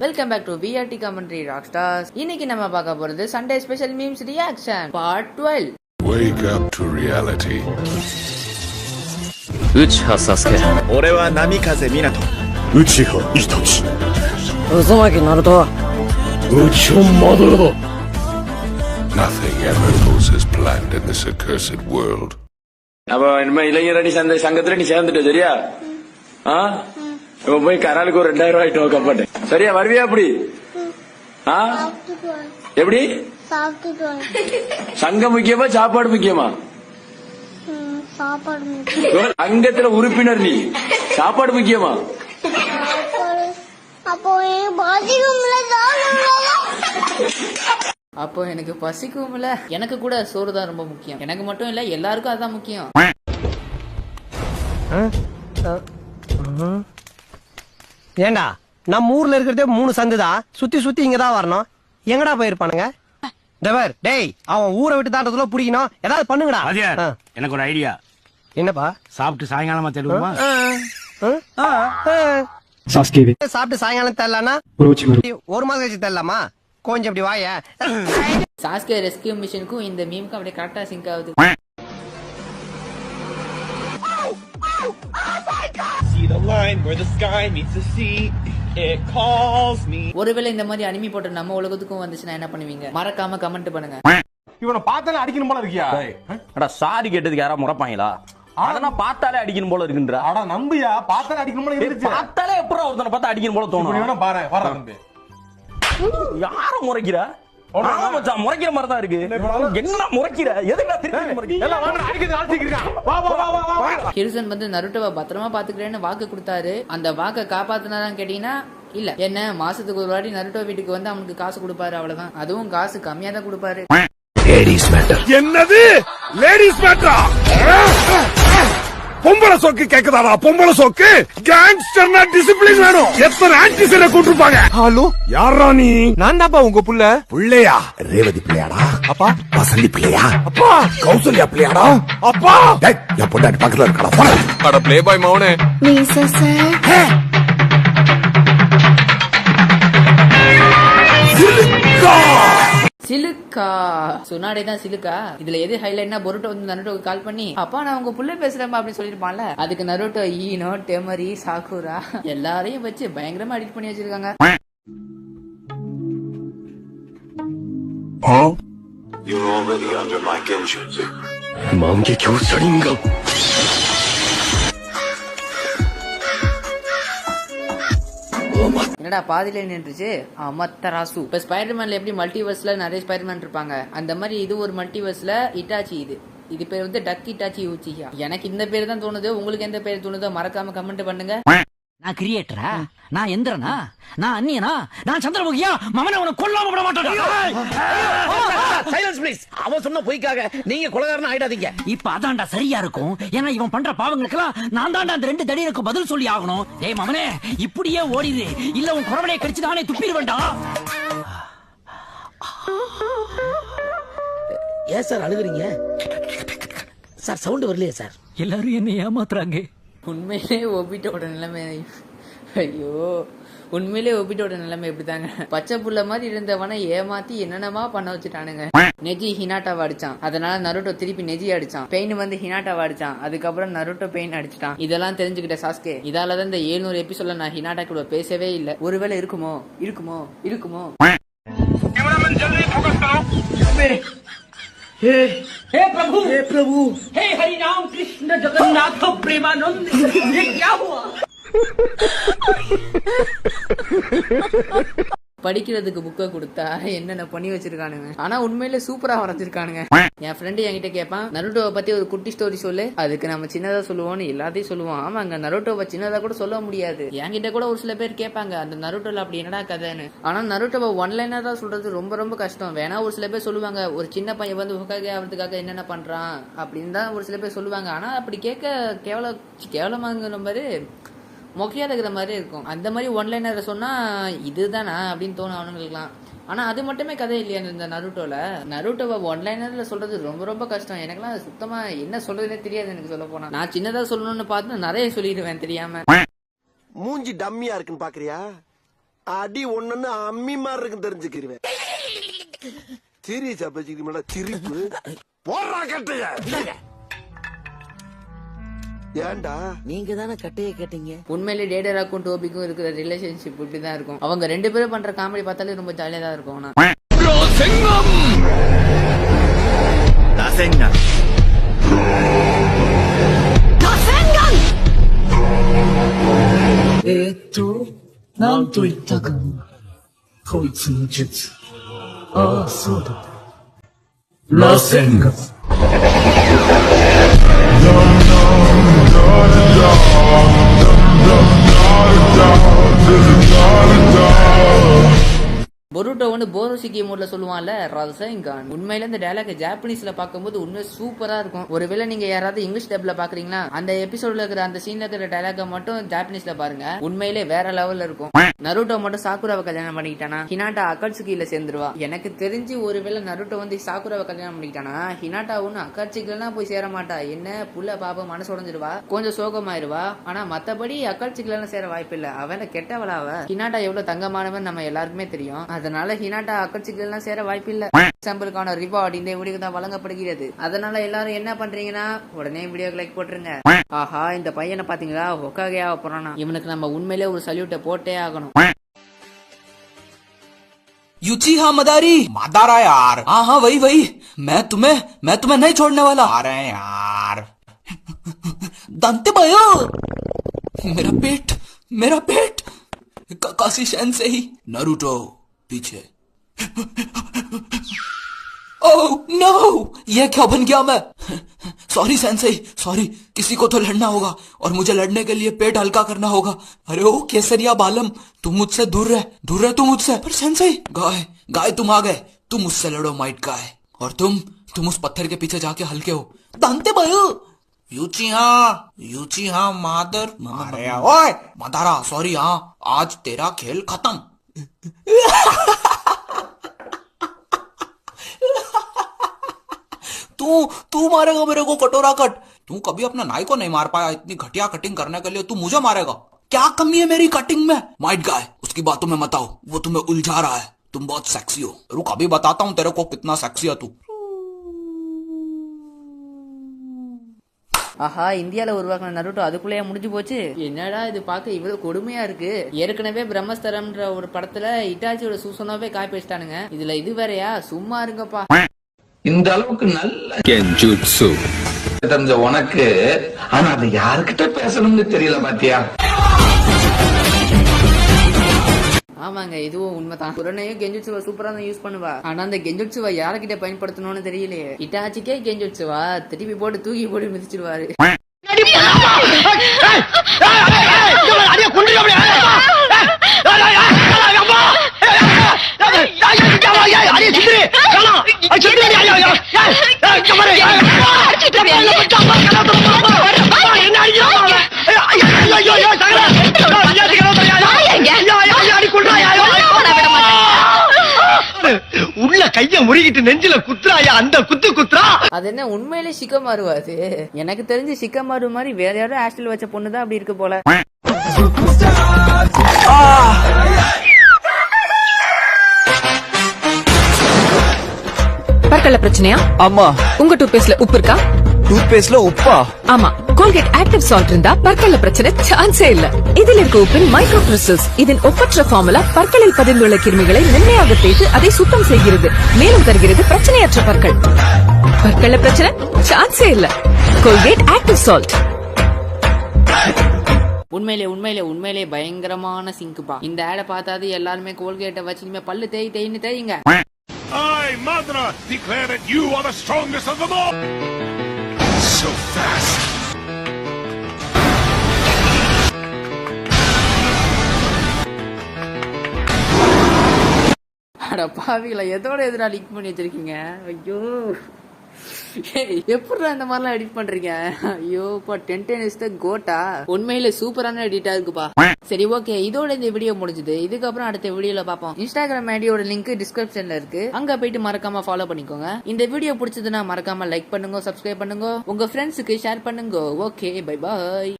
Welcome back to VRT Commentary Rockstars. இன்னைக்கு நம்ம பார்க்க போறது Sunday special memes reaction part 12. Wake up to reality. Uchiha Sasuke. 俺は波風湊。Uchiha Itachi. Uzumaki Naruto. Uchiha Madara. Nothing ever goes as planned in this accursed world. அப்ப இனிமே இளைஞரணி சங்கத்துல நீ சேர்ந்துட்ட சரியா? இப்ப போய் கராலுக்கு ஒரு 2000 ரூபாய் டோக்கன் போட்டு சரியா? வருவியா? அப்படி எப்படி சங்கம் முக்கியமா சாப்பாடு முக்கியமா? அங்கத்துல உறுப்பினர் நீ, சாப்பாடு முக்கியமா? அப்போ எனக்கு பசிக்கும்ல. எனக்கு கூட சோறு தான் ரொம்ப முக்கியம். எனக்கு மட்டும் இல்ல, எல்லாருக்கும் அதான் முக்கியம். ஏண்டா நம்ம ஊர்ல இருக்கிறதே 3 சந்துதான், சுத்தி சுத்தி இங்கதான் வரணும். எங்கடா போயிருப்பானுங்க? டேய், அவன் ஊரை விட்டு தாண்டதுல பிடிக்கணும். ஏதாவது பண்ணுங்கடா. எனக்கு ஒரு ஐடியா. என்னப்பா? சாப்பிட்டு சாயங்காலமா தெரியணுமா? சாப்பிட்டு சாயங்காலம் தெரியலனா 1 மாசம் கழிச்சு தெரியலாமா? கொஞ்சம் அப்படி வாய. சாஸ்கே ரெஸ்கியூ மிஷனுக்கும் இந்த மீமுக்கும் அப்படியே கரெக்டா சிங்க் ஆகுது. ஒருவேளை இந்த மாதிரி அனிமி போட்ட நம்ம உலகத்துக்கும் வந்துச்சுன்னா என்ன பண்ணுவீங்க? மறக்காம கமெண்ட் பண்ணுங்க. இவனை பார்த்தாலே அடிக்கணும் போல இருக்கியா? அடா சாரி கேட்டதுக்கு யாரா முறப்பாங்களா? அதெல்லாம் பார்த்தாலே அடிக்கணும் போல இருக்குன்றா. அட நம்பியா, பார்த்தாலே அடிக்கணும் போல இருந்துச்சு. பார்த்தாலே எப்பறம் ஒருத்தனை பார்த்தா அடிக்கணும் போல தோணும். இவனை பாரு, வர தம்பி. யார முறைக்கிறா? ஆமா மச்சான், முறைக்கிற மாதிரி தான் இருக்கு. என்ன முறைக்கிற? எதுக்கு திருப்பி முறைக்கிற? எல்லாம் வாங்க, அடிக்கிறது ஆல்சிக்கிறீங்க. வா வா வா வா வா. கிருஷ்ணன் வந்து நருட்டோவை பத்திரமா பாத்துக்கிறேன்னு வாக்கு கொடுத்தாரு. அந்த வாக்கை காப்பாத்தினாரான்னு கேட்டீங்கன்னா இல்ல. என்ன, மாசத்துக்கு ஒரு வாட்டி நருட்டோ வீட்டுக்கு வந்து அவனுக்கு காசு கொடுப்பாரு, அவ்வளவுதான். அதுவும் காசு கம்மியா தான் கொடுப்பாரு. Ladies matter. என்னது லேடிஸ் மேட்டர்? பொம்பளை சோக்கு கேக்குதாடா? பொம்பளை சோக்கு கேங்ஸ்டர்னா டிசிப்ளின் வேணும். எத்தனை ஆன்டிசனை கூட்டிருப்பாங்க. ஹலோ, யாரா நீ? நான் தான்ப்பா உங்க புள்ள. புள்ளையா? ரேவதி பிள்ளையாடா? அப்பா வசந்தி பிள்ளையா? அப்பா கௌசல்யா பிள்ளையாடா? அப்பா என் பொண்டாட்டி பக்கத்துல இருக்கா? அட பிளே பாய் மௌனே. சிலுக்கா சுனாடே தான் சிலுக்கா. இதுல எது ஹைலைட்னா, பொருட்டோ வந்து நருட்டோக்கு கால் பண்ணி அப்பா நான் உங்க புள்ள பேசுறேன் அப்படின்னு சொல்லிருப்பான்ல. அதுக்கு நருட்டோ ஈனோ டெமரி சாக்குரா எல்லாரையும் வச்சு பயங்கரமா எடிட் பண்ணி வச்சிருக்காங்க. You're already under my genjutsu. Mangekyo Sharingan. என்னடா பாதியில நின்றுச்சு? அமத்தராசு. இப்ப ஸ்பைடர்மேன்ல எப்படி மல்டிவர்ஸ்ல நிறைய ஸ்பைடர்மேன் இருப்பாங்க, அந்த மாதிரி இது ஒரு மல்டிவர்ஸ்ல இட்டாச்சி. இது பேர் வந்து டக் இட்டாச்சி ஊச்சியா. எனக்கு இந்த பேர் தான் தோணுது. உங்களுக்கு எந்த பேர் தோணுதோ மறக்காம கமெண்ட் பண்ணுங்க. நான் கிரியேட்டரா? நான் எந்திரனா? நான் அந்நியனா? நான் சந்திரமுகியா? மவனை உன கொல்லாம விட மாட்டேன். Silence please. அவன் சொன்ன பொய்க்காக நீங்க கொலைகாரனா ஆயிடாதீங்க. இப்ப அதான்டா சரியா இருக்கும். ஏன்னா இவன் பண்ற பாவங்களுக்கெல்லாம் நான் தான்டா அந்த 2 தடியனுக்கு பதில் சொல்லி ஆகணும். டேய் மவனே, இப்படியே ஓடிடு, இல்ல உன் குறவனை கடிச்சு நானே துப்பிடுவேன்டா. ஏன் சார் அழுகுறீங்க? சார் சவுண்ட் வரலையே சார். எல்லாரும் என்ன ஏமாத்துறாங்க. உண்மையிலே ஒபிட்டோட நிலைமை, ஐயோ உண்மையிலே ஒபிட்டோட நிலைமை எப்படிதாங்க. பச்சை புள்ள மாதிரி இருந்தவனை ஏமாத்தி என்னென்னமா பண்ண வச்சுட்டானுங்க. நெஜி ஹினாட்டாவை அடிச்சான், அதனால நருட்டோ திருப்பி நெஜி அடிச்சான். பெயின் வந்து ஹினாட்டாவை அடிச்சான், அதுக்கப்புறம் நருட்டோ பெயின் அடிச்சிட்டான். இதெல்லாம் தெரிஞ்சுக்கிட்ட சாஸ்கே இதாலதான் இந்த 700 எபிசோட்ல நான் ஹினாட்டா கூட பேசவே இல்லை. ஒருவேளை இருக்குமோ இருக்குமோ இருக்குமோ? हे प्रभु, हे प्रभु, हे हरि राम कृष्ण जगन्नाथ प्रेमानंद, ये क्या हुआ? படிக்கிறதுக்கு புக்கை கொடுத்தா என்னென்ன பண்ணி வச்சிருக்கானுங்க. ஆனா உண்மையில சூப்பரா வரைஞ்சிருக்கானுங்க. என் ஃப்ரெண்டு என்கிட்ட கேட்பான், நருட்டோவை பத்தி ஒரு குட்டி ஸ்டோரி சொல்லு. அதுக்கு நம்ம சின்னதா சொல்லுவோம்னு எல்லாத்தையும் சொல்லுவோம். ஆமாங்க, நருட்டோவை சின்னதா கூட சொல்ல முடியாது. என்கிட்ட கூட ஒரு சில பேர் கேட்பாங்க, அந்த நருட்டோல அப்படி என்னடா கதைன்னு. ஆனா நருட்டோவை ஒன்லைனா தான் சொல்றது ரொம்ப ரொம்ப கஷ்டம். வேணா ஒரு சில பேர் சொல்லுவாங்க, ஒரு சின்ன பையன் வந்து ஹோகாகே ஆகிறதுக்காக என்னென்ன பண்றான் அப்படின்னு தான் ஒரு சில பேர் சொல்லுவாங்க. ஆனா அப்படி கேட்க கேவலமாங்கிற மாதிரி மொக்கையா இருக்கிற மாதிரி இருக்கும். அந்த மாதிரி ஒன்லைனர் சொன்னா இதுதானா அப்படின்னு தோணும் அவனுங்களுக்குலாம். ஆனா அது மட்டுமே கதை இல்லையா இந்த நருட்டோவை ஒன்லைனர்ல சொல்றது ரொம்ப ரொம்ப கஷ்டம். எனக்குலாம் சுத்தமா என்ன சொல்றதுனே தெரியாது. எனக்கு சொல்ல போனா நான் சின்னதா சொல்லணும்னு பார்த்து நிறைய சொல்லிடுவேன் தெரியாம. மூஞ்சி டம்மியா இருக்குன்னு பாக்குறியா? அடி ஒண்ணுன்னு அம்மி மாதிரி இருக்கு தெரிஞ்சுக்கிருவேன். சீரியஸா பேசிக்கிறீங்களா? சிரிப்பு போடுறா கட்டைய. ஏன்டா நீங்க தானே கட்டைய கேட்டீங்க. உண்மையிலே டேடராக்கும் டோபிக்கும் இருக்கிற ரிலேஷன்ஷிப் இப்படிதான் இருக்கும். அவங்க 2 பேரும் பண்ற காமெடி பார்த்தாலே ரொம்ப ஜாலியா தான் இருக்கும். பொருட்டோ வந்து போரோசிக்கி மோட்ல சொல்லுவான்ல ரசைங்கான். உண்மையில இந்த டயலாக் ஜாப்பனீஸ்ல பாக்கும்போது உண்மை சூப்பரா இருக்கும். ஒருவேளை நீங்க யாராவது இங்கிலீஷ் டப்ல பாக்குறீங்கன்னா அந்த எபிசோட்ல இருக்கிற அந்த சீன்ல இருக்கிற டயலாக மட்டும் ஜாப்பனீஸ்ல பாருங்க. உண்மையிலே வேற லெவல்ல இருக்கும். நருட்டோ மட்டும் சாக்குராவை கல்யாணம் பண்ணிக்கிட்டானா ஹினாட்டா அக்காட்சுகில சேர்ந்துருவா. எனக்கு தெரிஞ்சு ஒருவேளை நருட்டோ வந்து சாக்குராவை கல்யாணம் பண்ணிக்கிட்டானா ஹினாட்டா ஒண்ணு அக்காட்சுகிலாம் போய் சேர மாட்டா. என்ன புள்ள பாப்பா மனசு உடஞ்சிருவா, கொஞ்சம் சோகமாயிருவா. ஆனா மத்தபடி அக்காட்சுகிலாம் சேர வாய்ப்பு இல்ல. அவன் கெட்டவளாவ. ஹினாட்டா எவ்வளவு தங்கமானவன் நம்ம எல்லாருக்குமே தெரியும். அதனால ஹினாட்டா அக்காட்சுகிலாம் சேர வாய்ப்பு இல்ல. எக்ஸாம்பிளுக்கான ரிவார்ட் இந்த வீடியோக்கு தான் வழங்கப்படுகிறது. அதனால எல்லாரும் என்ன பண்றீங்கன்னா உடனே வீடியோக்கு லைக் போட்டுருங்க. ஆஹா இந்த பையனை பாத்தீங்களா ஒக்காகையா போறானா. இவனுக்கு நம்ம உண்மையிலே ஒரு சல்யூட்டை போட்டே ஆகணும். यूचिहा मदारी मदारा यार। हाँ वही वही। मैं तुम्हें नहीं छोड़ने वाला। अरे यार दंते भयो मेरा पेट काकाशी शैन से ही। नरूटो पीछे। ओह नो ये क्या बन गया मैं। Sorry Sensei sorry. किसी को तो लड़ना होगा और मुझे लड़ने के लिए पेट हल्का करना होगा। अरे ओ केसरिया बालम तुम मुझसे दूर रह तू मुझसे। पर सेंसेई गाय तुम आ गए। तुम मुझसे लड़ो माइट गाय। और तुम उस पत्थर के पीछे जाके हल्के हो। दांते भयो यूचिहा मादर। अरे ओए मदारा सॉरी। हाँ आज तेरा खेल खत्म। तू मारेगा मेरे को कटोरा कट। तू कभी अपना नाई को नहीं मार पाया। इतनी घटिया कटिंग करने के लिए तू मुझे मारेगा। क्या कमी है मेरी कटिंग में। माइट गाय उसकी बातों में मत आओ, वो तुम्हें उलझा रहा है। तुम बहुत सेक्सी हो। रुक अभी बताता हूँ तेरे को कितना सेक्सी है तू। ஆஹா இந்தியால உருவாக்கின நருட்டோ அதுக்குள்ளேயே முடிஞ்சு போச்சு. என்னடா இது பார்க்க இவ்வளவு கொடுமையா இருக்கு. ஏற்கனவே பிரம்மஸ்தரம்ன்ற ஒரு படத்துல இட்டாச்சியோட சூசனாவே காய் பேசிட்டானுங்க. இதுல இது வேறயா? சும்மா இருங்கப்பா. இந்த அளவுக்கு நல்ல கென்ஜுட்சு தெரிஞ்ச உனக்கு ஆனா அது யாருக்கிட்ட பேசணும்னு தெரியல பாத்தியா. ஆமாங்க இதுவும் உண்மைதான். புரணையும் கெஞ்சுட்சுவா சூப்பரா தான் யூஸ் பண்ணுவா. ஆனா அந்த கெஞ்சுட்சுவா யாருக்கிட்ட பயன்படுத்தணும்னு தெரியலையே. இட்டாச்சிக்கே கெஞ்சுட்சுவா திருப்பி போட்டு தூக்கி போட்டு மிதிச்சிருவாரு. உள்ள கைய முறிக்கிட்டு நெஞ்சில குத்துறாயா அந்த குத்துறா. அது என்ன உண்மையிலே சிக்கமாரு? அது எனக்கு தெரிஞ்சு சிக்கமாரு மாதிரி வேற யாரும் ஹாஸ்டல் வச்ச பொண்ணுதான் அப்படி இருக்கு போல. பற்கள பிரச்சனையா? ஆமா. உங்க டூத்பேஸ்ட்ல உப்பு இருக்கா? டூத்பேஸ்ட்ல உப்பா? ஆமா. கோல்கேட் ஆக்டிவ் சால்ட் இருந்தா பற்கள பிரச்சனை சான்ஸே இல்ல. இதில் இருக்க உப்பின் மைக்ரோ கிறிஸ்டல்ஸ் இதன் ஒப்பற்ற ஃபார்முலா பற்களில் பதிந்துள்ள கிருமிகளை மென்மையாக தேய்த்து அதை சுத்தம் செய்கிறது. மேலும் தருகிறது பிரச்சனையற்ற பற்கள். பற்கள பிரச்சனை சான்ஸே இல்ல. Colgate active salt. உண்மையிலே பயங்கரமான சிங்குப்பா. இந்த ஆட பார்த்தாது எல்லாருமே கோல்கேட்டை வச்சு பல்லு தேய்ன்னு தேயுங்க. I, Madara, declare that you are the strongest of them all! So fast! அட பாவிகளா எதோட எதிரா லிங்க் பண்ணி வச்சிருக்கீங்க. ஐயோ எப்படா இந்த மாதிரிலாம் எடிட் பண்றீங்க? ஐயோ பா 10 is the கோட்டா. உண்மையில சூப்பரான எடிட்டா இருக்குப்பா. சரி ஓகே இதோட இந்த வீடியோ முடிஞ்சது. இதுக்கப்புறம் அடுத்த வீடியோல பாப்போம். இன்ஸ்டாகிராம் ஐடியோட லிங்க் டிஸ்கிரிப்ஷன்ல இருக்கு. அங்க போயிட்டு மறக்காம ஃபாலோ பண்ணிக்கோங்க. இந்த வீடியோ பிடிச்சதுன்னா மறக்காம லைக் பண்ணுங்க, சப்ஸ்கிரைப் பண்ணுங்க, உங்க ஃப்ரெண்ட்ஸுக்கு ஷேர் பண்ணுங்க. Okay bye bye.